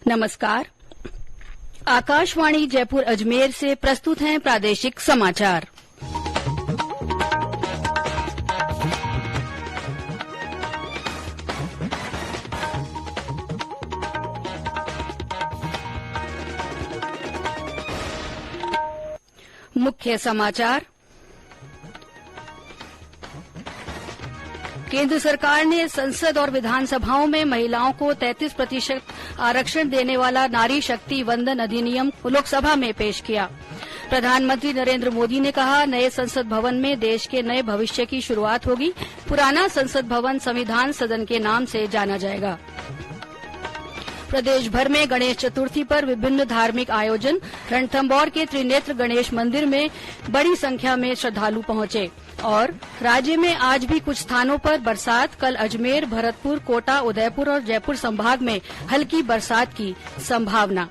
नमस्कार। आकाशवाणी जयपुर अजमेर से प्रस्तुत हैं प्रादेशिक समाचार। मुख्य समाचार। केंद्र सरकार ने संसद और विधानसभाओं में महिलाओं को 33% आरक्षण देने वाला नारी शक्ति वंदन अधिनियम लोकसभा में पेश किया। प्रधानमंत्री नरेंद्र मोदी ने कहा, नए संसद भवन में देश के नए भविष्य की शुरुआत होगी। पुराना संसद भवन संविधान सदन के नाम से जाना जाएगा। प्रदेश भर में गणेश चतुर्थी पर विभिन्न धार्मिक आयोजन। रणथंभौर के त्रिनेत्र गणेश मंदिर में बड़ी संख्या में श्रद्धालु पहुंचे। और राज्य में आज भी कुछ स्थानों पर बरसात। कल अजमेर, भरतपुर, कोटा, उदयपुर और जयपुर संभाग में हल्की बरसात की संभावना।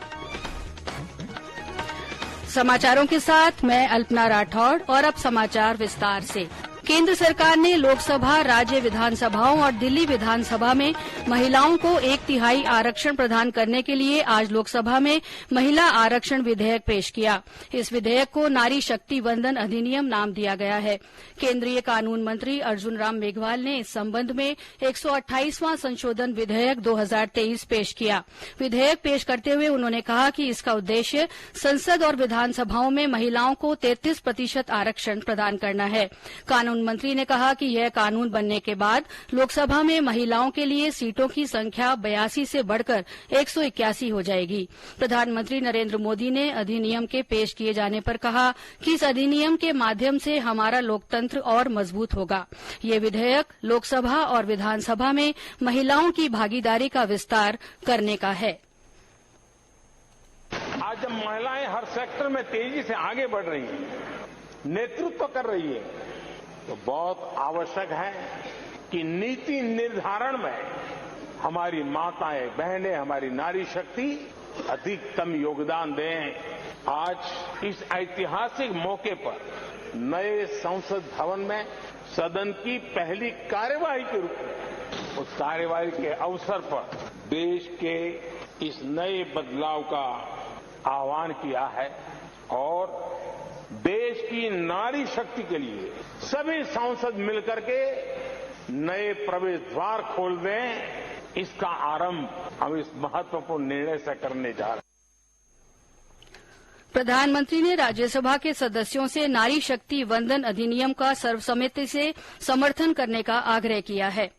समाचारों के साथ मैं अल्पना राठौड़ और अब समाचार विस्तार से। केंद्र सरकार ने लोकसभा, राज्य विधानसभाओं और दिल्ली विधानसभा में महिलाओं को 1/3 आरक्षण प्रदान करने के लिए आज लोकसभा में महिला आरक्षण विधेयक पेश किया। इस विधेयक को नारी शक्ति वंदन अधिनियम नाम दिया गया है। केंद्रीय कानून मंत्री अर्जुन राम मेघवाल ने इस संबंध में 128वां संशोधन विधेयक 2023 पेश किया। विधेयक पेश करते हुए उन्होंने कहा कि इसका उद्देश्य संसद और विधानसभाओं में महिलाओं को 33% आरक्षण प्रदान करना है। कानून मंत्री ने कहा कि यह कानून बनने के बाद लोकसभा में महिलाओं के लिए सीटों की संख्या 82 से बढ़कर 181 हो जाएगी। प्रधानमंत्री नरेंद्र मोदी ने अधिनियम के पेश किए जाने पर कहा कि इस अधिनियम के माध्यम से हमारा लोकतंत्र और मजबूत होगा। ये विधेयक लोकसभा और विधानसभा में महिलाओं की भागीदारी का विस्तार करने का है। आज जब महिलाएं हर सेक्टर में तेजी से आगे बढ़ रही हैं, नेतृत्व कर रही है, तो बहुत आवश्यक है कि नीति निर्धारण में हमारी माताएं, बहनें, हमारी नारी शक्ति अधिकतम योगदान दें। आज इस ऐतिहासिक मौके पर नए संसद भवन में सदन की पहली कार्यवाही के रूप में उस कार्यवाही के अवसर पर देश के इस नए बदलाव का आह्वान किया है और देश की नारी शक्ति के लिए सभी सांसद मिलकर के नए प्रवेश द्वार खोल दें। इसका आरंभ हम इस महत्वपूर्ण निर्णय से करने जा रहे हैं। प्रधानमंत्री ने राज्यसभा के सदस्यों से नारी शक्ति वंदन अधिनियम का सर्वसम्मति से समर्थन करने का आग्रह किया है।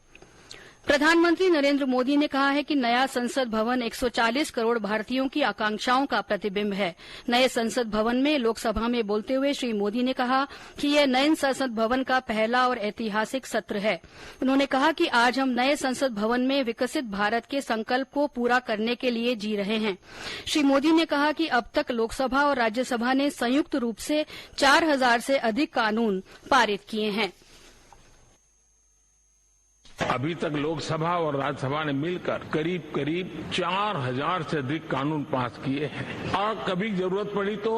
प्रधानमंत्री नरेंद्र मोदी ने कहा है कि नया संसद भवन 140 करोड़ भारतीयों की आकांक्षाओं का प्रतिबिंब है। नए संसद भवन में लोकसभा में बोलते हुए श्री मोदी ने कहा कि यह नए संसद भवन का पहला और ऐतिहासिक सत्र है। उन्होंने कहा कि आज हम नए संसद भवन में विकसित भारत के संकल्प को पूरा करने के लिए जी रहे हैं। श्री मोदी ने कहा कि अब तक लोकसभा और राज्यसभा ने संयुक्त रूप से 4000 से अधिक कानून पारित किए हैं। अभी तक लोकसभा और राज्यसभा ने मिलकर करीब 4000 से अधिक कानून पास किए हैं और कभी जरूरत पड़ी तो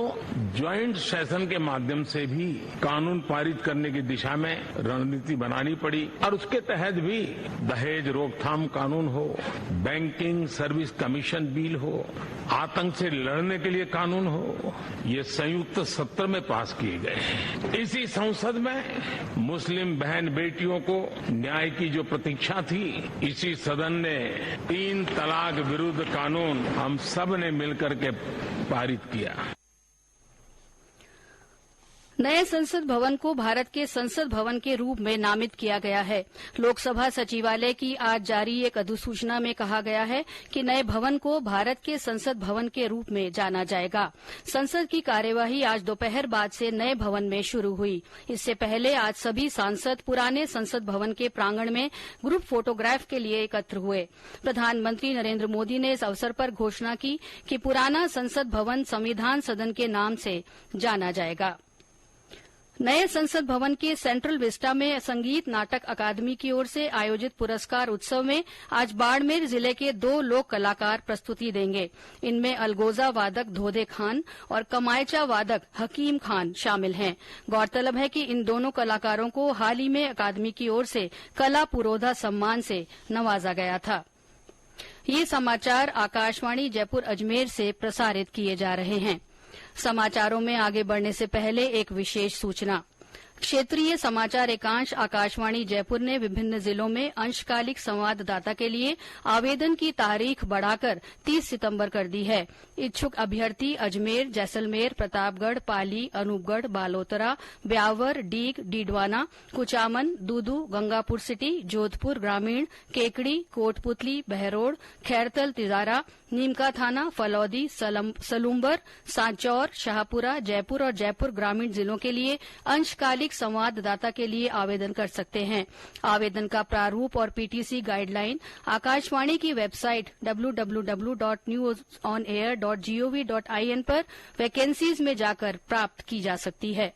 ज्वाइंट सेशन के माध्यम से भी कानून पारित करने की दिशा में रणनीति बनानी पड़ी और उसके तहत भी दहेज रोकथाम कानून हो, बैंकिंग सर्विस कमीशन बिल हो, आतंक से लड़ने के लिए कानून हो, ये संयुक्त सत्र में पास किए गए। इसी संसद में मुस्लिम बहन बेटियों को न्याय की जो प्रतीक्षा थी, इसी सदन ने 3 तलाक विरुद्ध कानून हम सब ने मिलकर के पारित किया। नए संसद भवन को भारत के संसद भवन के रूप में नामित किया गया है। लोकसभा सचिवालय की आज जारी एक अधिसूचना में कहा गया है कि नए भवन को भारत के संसद भवन के रूप में जाना जाएगा। संसद की कार्यवाही आज दोपहर बाद से नए भवन में शुरू हुई। इससे पहले आज सभी सांसद पुराने संसद भवन के प्रांगण में ग्रुप फोटोग्राफ के लिए एकत्र हुए। प्रधानमंत्री नरेंद्र मोदी ने इस अवसर पर घोषणा की कि पुराना संसद भवन संविधान सदन के नाम से जाना जाएगा। नए संसद भवन के सेंट्रल विस्टा में संगीत नाटक अकादमी की ओर से आयोजित पुरस्कार उत्सव में आज बाड़मेर जिले के 2 लोक कलाकार प्रस्तुति देंगे। इनमें अलगोजा वादक धोदे खान और कमायचा वादक हकीम खान शामिल हैं। गौरतलब है कि इन दोनों कलाकारों को हाल ही में अकादमी की ओर से कला पुरोधा सम्मान से नवाजा गया था। ये समाचार आकाशवाणी जयपुर अजमेर से प्रसारित किए जा रहे हैं। समाचारों में आगे बढ़ने से पहले एक विशेष सूचना। क्षेत्रीय समाचार एकांश आकाशवाणी जयपुर ने विभिन्न जिलों में अंशकालिक संवाददाता के लिए आवेदन की तारीख बढ़ाकर 30 सितंबर कर दी है। इच्छुक अभ्यर्थी अजमेर, जैसलमेर, प्रतापगढ़, पाली, अनूपगढ़, बालोतरा, ब्यावर, डीग, डीडवाना, कुचामन, दूदू, गंगापुर सिटी, जोधपुर ग्रामीण, केकड़ी, कोटपुतली, बहरोड़, खैरतल, तिजारा, नीमका थाना, फलौदी, सलूम्बर, सांचौर, शाहपुरा, जयपुर और जयपुर ग्रामीण जिलों के लिए अंशकालिक संवाददाता के लिए आवेदन कर सकते हैं। आवेदन का प्रारूप और पीटीसी गाइडलाइन आकाशवाणी की वेबसाइट www.newsonair.gov.in पर वैकेंसीज में जाकर प्राप्त की जा सकती है।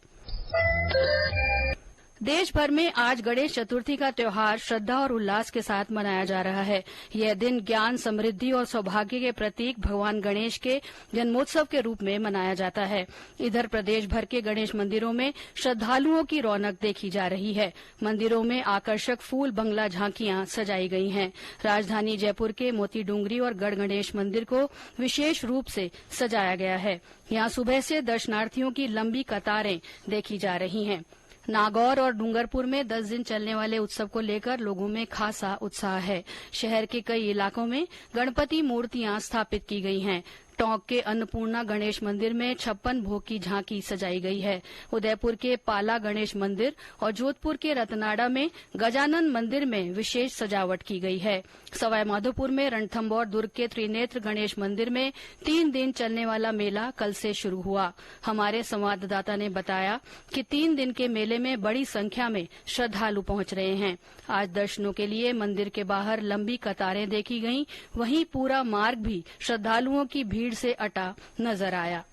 देश भर में आज गणेश चतुर्थी का त्योहार श्रद्धा और उल्लास के साथ मनाया जा रहा है। यह दिन ज्ञान, समृद्धि और सौभाग्य के प्रतीक भगवान गणेश के जन्मोत्सव के रूप में मनाया जाता है। इधर प्रदेश भर के गणेश मंदिरों में श्रद्धालुओं की रौनक देखी जा रही है। मंदिरों में आकर्षक फूल बंगला झांकियां सजाई गई हैं। राजधानी जयपुर के मोती डूंगरी और गढ़ गणेश मंदिर को विशेष रूप से सजाया गया है। यहां सुबह से दर्शनार्थियों की लंबी कतारें देखी जा रही हैं। नागौर और डूंगरपुर में 10 दिन चलने वाले उत्सव को लेकर लोगों में खासा उत्साह है। शहर के कई इलाकों में गणपति मूर्तियां स्थापित की गई हैं। टोंक के अन्नपूर्णा गणेश मंदिर में 56 भोग की झांकी सजाई गई है। उदयपुर के पाला गणेश मंदिर और जोधपुर के रतनाड़ा में गजानन मंदिर में विशेष सजावट की गई है। सवाईमाधोपुर में रणथंभौर दुर्ग के त्रिनेत्र गणेश मंदिर में 3 दिन चलने वाला मेला कल से शुरू हुआ। हमारे संवाददाता ने बताया कि 3 दिन के मेले में बड़ी संख्या में श्रद्धालु पहुंच रहे हैं। आज दर्शनों के लिए मंदिर के बाहर लंबी कतारें देखी गईं, वहीं पूरा मार्ग भी श्रद्धालुओं की भीड़ से अटा नजर आया।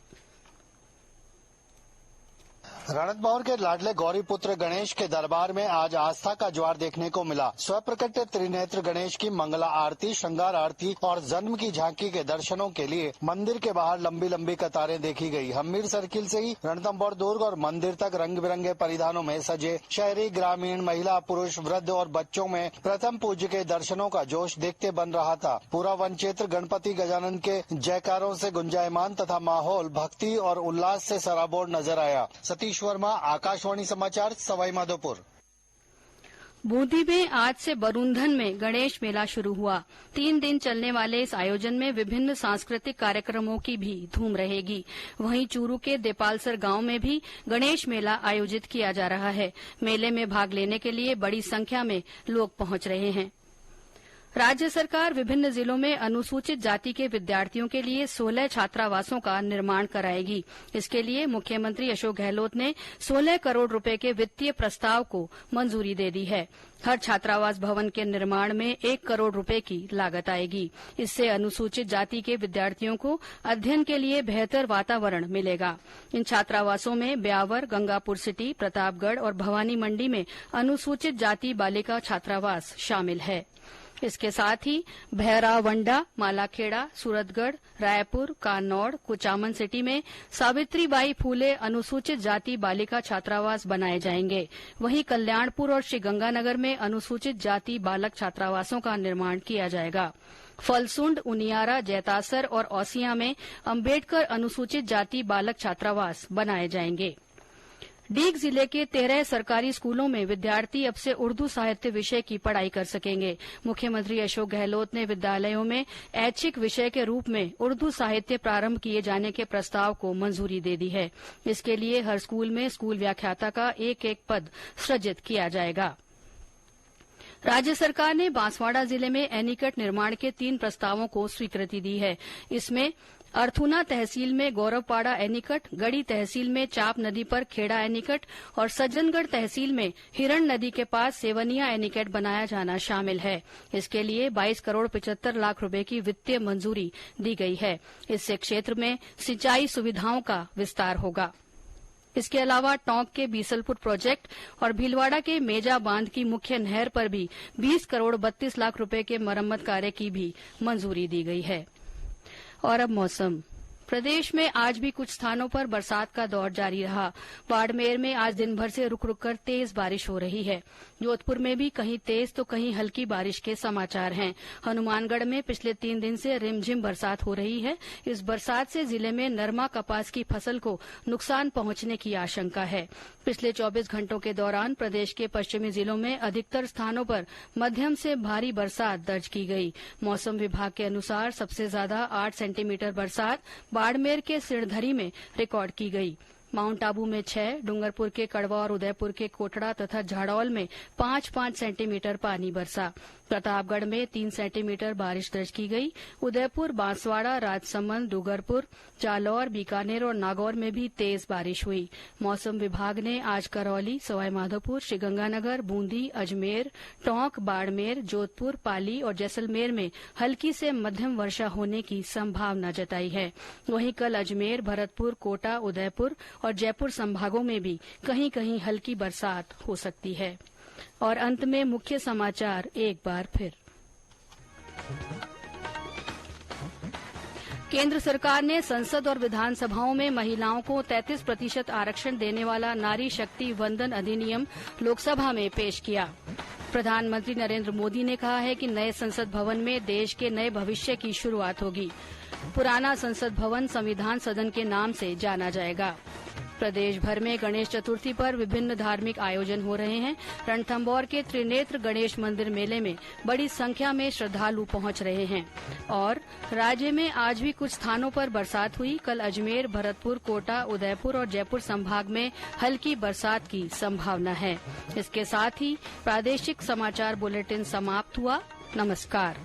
रणथंभौर के लाडले गौरीपुत्र गणेश के दरबार में आज आस्था का ज्वार देखने को मिला। स्वप्रकट त्रिनेत्र गणेश की मंगला आरती, श्रृंगार आरती और जन्म की झांकी के दर्शनों के लिए मंदिर के बाहर लंबी लंबी कतारें देखी गई। हमीर सर्किल से ही रणथंभौर दुर्ग और मंदिर तक रंग बिरंगे परिधानों में सजे शहरी, ग्रामीण, महिला, पुरुष, वृद्ध और बच्चों में प्रथम पूज्य के दर्शनों का जोश देखते बन रहा था। पूरा वन क्षेत्र गणपति गजानन के जयकारों से गुंजायमान तथा माहौल भक्ति और उल्लास से सराबोर नजर आया। सतीश वर्मा, आकाशवाणी समाचार, सवाईमाधोपुर। बूंदी में आज से बरूंधन में गणेश मेला शुरू हुआ। 3 दिन चलने वाले इस आयोजन में विभिन्न सांस्कृतिक कार्यक्रमों की भी धूम रहेगी। वहीं चूरू के देपालसर गांव में भी गणेश मेला आयोजित किया जा रहा है। मेले में भाग लेने के लिए बड़ी संख्या में लोग पहुंच रहे हैं। राज्य सरकार विभिन्न जिलों में अनुसूचित जाति के विद्यार्थियों के लिए 16 छात्रावासों का निर्माण कराएगी। इसके लिए मुख्यमंत्री अशोक गहलोत ने 16 करोड़ रुपए के वित्तीय प्रस्ताव को मंजूरी दे दी है। हर छात्रावास भवन के निर्माण में 1 करोड़ रुपए की लागत आएगी। इससे अनुसूचित जाति के विद्यार्थियों को अध्ययन के लिए बेहतर वातावरण मिलेगा। इन छात्रावासों में ब्यावर, गंगापुर सिटी, प्रतापगढ़ और भवानी मंडी में अनुसूचित जाति बालिका छात्रावास शामिल है। इसके साथ ही भैरावंडा, मालाखेड़ा, सूरतगढ़, रायपुर, कान्नौड़, कुचामन सिटी में सावित्रीबाई फूले अनुसूचित जाति बालिका छात्रावास बनाए जाएंगे। वहीं कल्याणपुर और श्रीगंगानगर में अनुसूचित जाति बालक छात्रावासों का निर्माण किया जाएगा। फलसुंड, उनियारा, जैतासर और औसिया में अम्बेडकर अनुसूचित जाति बालक छात्रावास बनाए जाएंगे। डीग जिले के 13 सरकारी स्कूलों में विद्यार्थी अब से उर्दू साहित्य विषय की पढ़ाई कर सकेंगे। मुख्यमंत्री अशोक गहलोत ने विद्यालयों में ऐच्छिक विषय के रूप में उर्दू साहित्य प्रारंभ किए जाने के प्रस्ताव को मंजूरी दे दी है। इसके लिए हर स्कूल में स्कूल व्याख्याता का एक पद सृजित किया जाएगा। राज्य सरकार ने बांसवाड़ा जिले में एनीकट निर्माण के 3 प्रस्तावों को स्वीकृति दी है। इसमें अर्थुना तहसील में गौरवपाड़ा एनीकट, गढ़ी तहसील में चाप नदी पर खेड़ा एनीकट और सज्जनगढ़ तहसील में हिरण नदी के पास सेवनिया एनीकट बनाया जाना शामिल है। इसके लिए 22 करोड़ 75 लाख रुपए की वित्तीय मंजूरी दी गई है। इससे क्षेत्र में सिंचाई सुविधाओं का विस्तार होगा। इसके अलावा टोंक के बीसलपुर प्रोजेक्ट और भीलवाड़ा के मेजा बांध की मुख्य नहर पर भी 20 करोड़ 32 लाख रुपए के मरम्मत कार्य की भी मंजूरी दी गई है। और अब मौसम। प्रदेश में आज भी कुछ स्थानों पर बरसात का दौर जारी रहा। बाड़मेर में आज दिन भर से रुक रुक कर तेज बारिश हो रही है। जोधपुर में भी कहीं तेज तो कहीं हल्की बारिश के समाचार हैं। हनुमानगढ़ में पिछले 3 दिन से रिमझिम बरसात हो रही है। इस बरसात से जिले में नरमा कपास की फसल को नुकसान पहुंचने की आशंका है। पिछले 24 घंटों के दौरान प्रदेश के पश्चिमी जिलों में अधिकतर स्थानों पर मध्यम से भारी बरसात दर्ज की गई। मौसम विभाग के अनुसार सबसे ज्यादा 8 सेंटीमीटर बरसात बाड़मेर के सिणधरी में रिकॉर्ड की गई। माउंट आबू में 6, डूंगरपुर के कड़वा और उदयपुर के कोटड़ा तथा झाड़ौल में 5-5 सेंटीमीटर पानी बरसा। प्रतापगढ़ में 3 सेंटीमीटर बारिश दर्ज की गई। उदयपुर, बांसवाड़ा, राजसमंद, डूंगरपुर, जालौर, बीकानेर और नागौर में भी तेज बारिश हुई। मौसम विभाग ने आज करौली, सवाईमाधोपुर, श्रीगंगानगर, बूंदी, अजमेर, टोंक, बाड़मेर, जोधपुर, पाली और जैसलमेर में हल्की से मध्यम वर्षा होने की संभावना जताई है। वहीं कल अजमेर, भरतपुर, कोटा, उदयपुर और जयपुर संभागों में भी कहीं कहीं हल्की बरसात हो सकती है। और अंत में मुख्य समाचार एक बार फिर। केंद्र सरकार ने संसद और विधानसभाओं में महिलाओं को 33% आरक्षण देने वाला नारी शक्ति वंदन अधिनियम लोकसभा में पेश किया। प्रधानमंत्री नरेंद्र मोदी ने कहा है कि नए संसद भवन में देश के नए भविष्य की शुरुआत होगी। पुराना संसद भवन संविधान सदन के नाम से जाना जाएगा। प्रदेश भर में गणेश चतुर्थी पर विभिन्न धार्मिक आयोजन हो रहे हैं। रणथंभौर के त्रिनेत्र गणेश मंदिर मेले में बड़ी संख्या में श्रद्धालु पहुंच रहे हैं। और राज्य में आज भी कुछ स्थानों पर बरसात हुई। कल अजमेर, भरतपुर, कोटा, उदयपुर और जयपुर संभाग में हल्की बरसात की संभावना है। इसके साथ ही प्रादेशिक समाचार बुलेटिन समाप्त हुआ। नमस्कार।